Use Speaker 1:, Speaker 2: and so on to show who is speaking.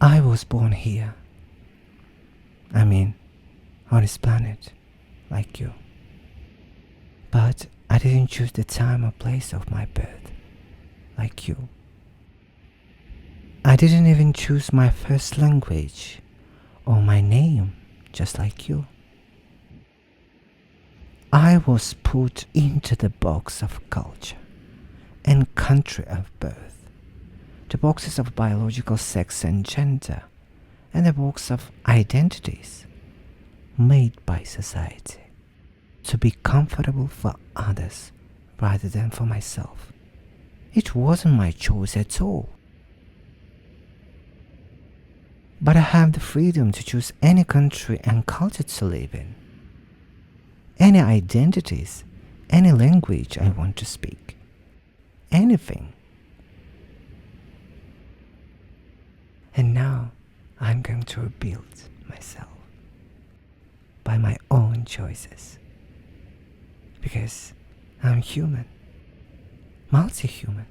Speaker 1: I was born here. I mean, on this planet, like you. But I didn't choose the time or place of my birth, like you. I didn't even choose my first language or my name, just like you. I was put into the box of culture and country of birth, the boxes of biological sex and gender, and the box of identities made by society to be comfortable for others rather than for myself. It wasn't my choice at all. But I have the freedom to choose any country and culture to live in, any identities, any language I want to speak, anything. And now I'm going to rebuild myself by my own choices. Because I'm human, multi-human.